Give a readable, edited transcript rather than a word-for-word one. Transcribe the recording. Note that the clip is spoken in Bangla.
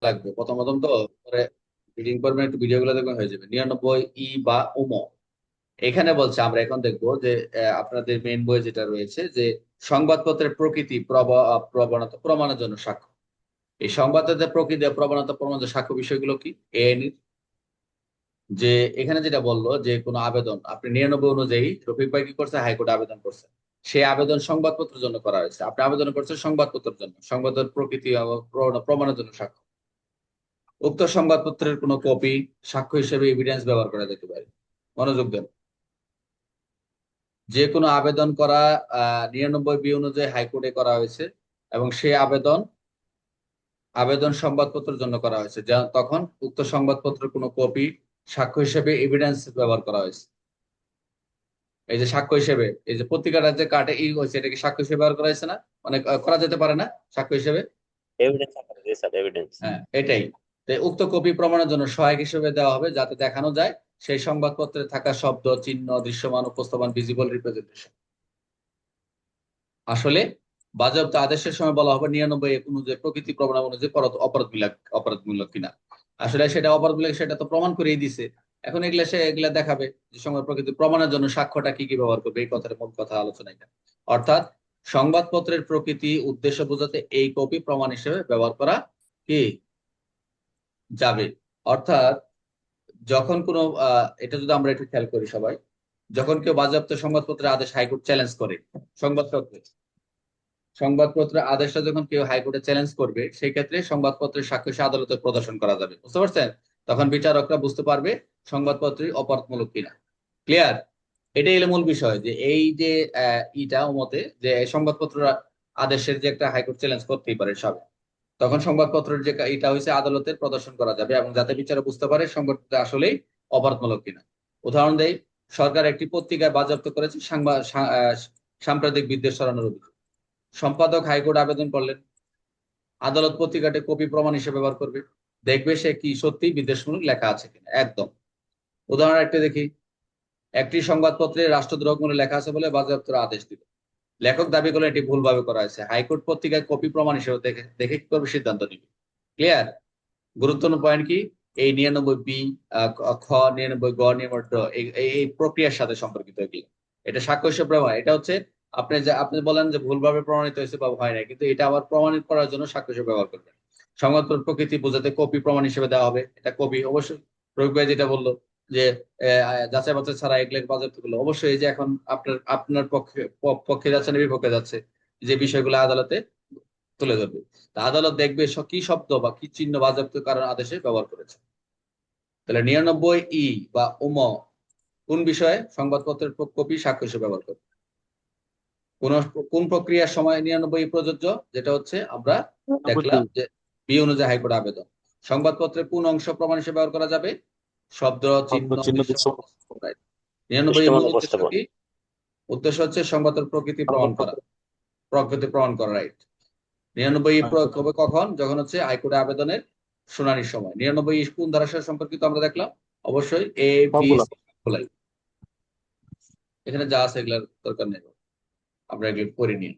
লাগবে প্রথম প্রথম তো, পরে রিডিং করবেন, একটু ভিডিও গুলো দেখবেন, হয়ে যাবে। 99 বা উম। এখানে বলছে, আমরা এখন দেখবো যে আপনাদের মেইন বই যেটা রয়েছে, যে সংবাদপত্রের প্রকৃতি, প্রবণতা প্রমাণের জন্য সাক্ষ্য। এই সংবাদপত্রের প্রকৃতি ও প্রবণতা প্রমাণের সাক্ষ্য বিষয়গুলো কি? এআইনি যে এখানে যেটা বললো, যে কোনো আবেদন আপনি 99 অনুযায়ী রফিক ভাই কি করছে, হাইকোর্টে আবেদন করছে। সেই আবেদন সংবাদপত্রের জন্য করা হয়েছে। আপনি আবেদন করছেন সংবাদপত্রের জন্য, সংবাদের প্রকৃতি ও প্রমাণের জন্য সাক্ষ্য। উক্ত সংবাদপত্রের কোনো কপি সাক্ষ্য হিসেবে এভিডেন্স ব্যবহার করা যেতে পারে। মনোযোগ দেন। যে কোনো আবেদন করা 99 বি অনুযায়ী হাইকোর্টে করা হয়েছে, এবং সেই আবেদন আবেদন সংবাদপত্রের জন্য করা হয়েছে, যা তখন উক্ত সংবাদপত্রের কোনো কপি সাক্ষ্য হিসেবে এভিডেন্স ব্যবহার করা হয়েছে। এই যে সাক্ষ্য হিসেবে, এই যে পত্রিকাটা যে কাটে ই হয়েছে, এটাকে সাক্ষ্য হিসেবে ব্যবহার করা হয়েছে না? মানে করা যেতে পারে না সাক্ষ্য হিসেবে? এভিডেন্স আকারে, জি স্যার, এভিডেন্স। হ্যাঁ, এটাই। তো উক্ত কপি প্রমাণের জন্য সহায়ক হিসেবে দেওয়া হবে, যাতে দেখানো যায় সেই সংবাদপত্রে থাকা শব্দ, চিহ্ন, দৃশ্যমান, উপস্থাপন, ভিজিবল রিপ্রেজেন্টেশন। আসলে বাজেয়াপ্ত আদেশের সময় বলা হবে 99 অনুযায়ী প্রকৃতি প্রমাণ অনুযায়ী অপরাধমূলক কিনা। আসলে সেটা অপরাধমূলক, সেটা তো প্রমাণ করেই দিছে। এখন এগুলা দেখাবে যে সংবাদ প্রকৃতি প্রমাণের জন্য সাক্ষ্যটা কি কি ব্যবহার করবে, এই কথার মূল কথা আলোচনা এটা। অর্থাৎ সংবাদপত্রের প্রকৃতি উদ্দেশ্য বোঝাতে এই কপি প্রমাণ হিসেবে ব্যবহার করা কি যাবে। অর্থাৎ যখন কোনো এটা যদি আমরা একটু খেয়াল করি সবাই, যখন কেউ বাজেয়াপ্ত সংবাদপত্রের আদেশ হাইকোর্ট চ্যালেঞ্জ করে, সংবাদপত্রে সংবাদপত্রের আদেশটা যখন কেউ হাইকোর্টে চ্যালেঞ্জ করবে, সেই ক্ষেত্রে সংবাদপত্রের সাক্ষ্য হিসেবে আদালতে প্রদর্শন করা যাবে। বুঝতে পারছেন? তখন বিচারকরা বুঝতে পারবে সংবাদপত্রই অপরাধমূলক কিনা। ক্লিয়ার? এটাই হলো মূল বিষয়, যে এই যে ইটা মতে যে সংবাদপত্র আদেশের যে একটা হাইকোর্ট চ্যালেঞ্জ করতেই পারে সব, তখন সংবাদপত্রের যে এটা হয়েছে আদালতে প্রদর্শন করা যাবে, এবং যাতে বিচারক বুঝতে পারে সংবাদপত্র আসলেই অপরাধমূলক কিনা। উদাহরণ দেই, সরকার একটি পত্রিকায় বাজেয়াপ্ত করেছে সাম্প্রদায়িক বিদ্বেষ ছড়ানোর অভিযোগ। সম্পাদক হাইকোর্ট আবেদন করলেন, আদালত পত্রিকাটি কপি প্রমাণ হিসেবে ব্যবহার করবে, দেখবে সে কি সত্যি বিদ্বেষমূলক লেখা আছে কিনা। একদম। উদাহরণ একটা দেখি, একটি সংবাদপত্রে রাষ্ট্রদ্রোহমূলক লেখা আছে বলে বাজেয়াপ্তের আদেশ দিল। লেখক দাবি করলেন এটি ভুলভাবে করা হয়েছে। হাইকোর্ট পত্রিকায় কপি প্রমাণ হিসেবে দেখে দেখে কি করবে, সিদ্ধান্ত নিবে। ক্লিয়ার? গুরুত্বপূর্ণ পয়েন্ট কি, এই 99 বি, খ, 99 গ, 99 ড, এই এই এই প্রক্রিয়ার সাথে সম্পর্কিত এগুলো। এটা সাক্ষ্য হিসেবে ব্যবহার, এটা হচ্ছে আপনি বলেন যে ভুলভাবে প্রমাণিত হয়েছে বা হয় না, কিন্তু এটা আবার প্রমাণিত করার জন্য সাক্ষ্য হিসেবে ব্যবহার করবেন। সংবাদপত্র প্রকৃতি বোঝাতে কপি প্রমাণ হিসেবে দেওয়া হবে, এটা কপি অবশ্যই। প্রয়োগ ভাই যেটা বললো যে যাচাই বাছাই ছাড়া এগুলো বাজেয়াপ্ত করলো, অবশ্যই এই যে এখন আপনার আপনার পক্ষে পক্ষে যাচ্ছে না বিপক্ষে যাচ্ছে, যে বিষয়গুলো আদালতে তুলে ধরবে। তা আদালত দেখবে কি শব্দ বা কি চিহ্ন বাজেয়াপ্ত কারণ আদেশে ব্যবহার করেছে। তাহলে 99 ই বা উম কোন বিষয়ে সংবাদপত্রের কপি সাক্ষ্য হিসেবে ব্যবহার করবে। কোন কোন প্রক্রিয়ার সময় 99 প্রযোজ্য, যেটা হচ্ছে আমরা দেখলাম যে বি অনুযায়ী হাইকোর্ট আবেদন। সংবাদপত্রের কোন অংশ প্রমাণ হিসেবে ব্যবহার করা যাবে? শব্দ, চিহ্ন, চিহ্ন দৃশ্য, দিচ্ছে, 99 দৃশ্যমান মূল উদ্দেশ্য উপস্থাপন। কি? উদ্দেশ্য হচ্ছে সংবাদের প্রকৃতি প্রমাণ করা, প্রকৃতি প্রমাণ করা, রাইট। 99 প্রয়োগ হবে কখন? যখন হচ্ছে হাইকোর্টে আবেদনের শুনানির সময়। 99 কোন ধারার সাথে সম্পর্কিত আমরা দেখলাম, অবশ্যই এ বি সবগুলা। সি খোলাই। এখানে যা আছে এগুলোর দরকার নেই, আমরা এগুলো করে নিই।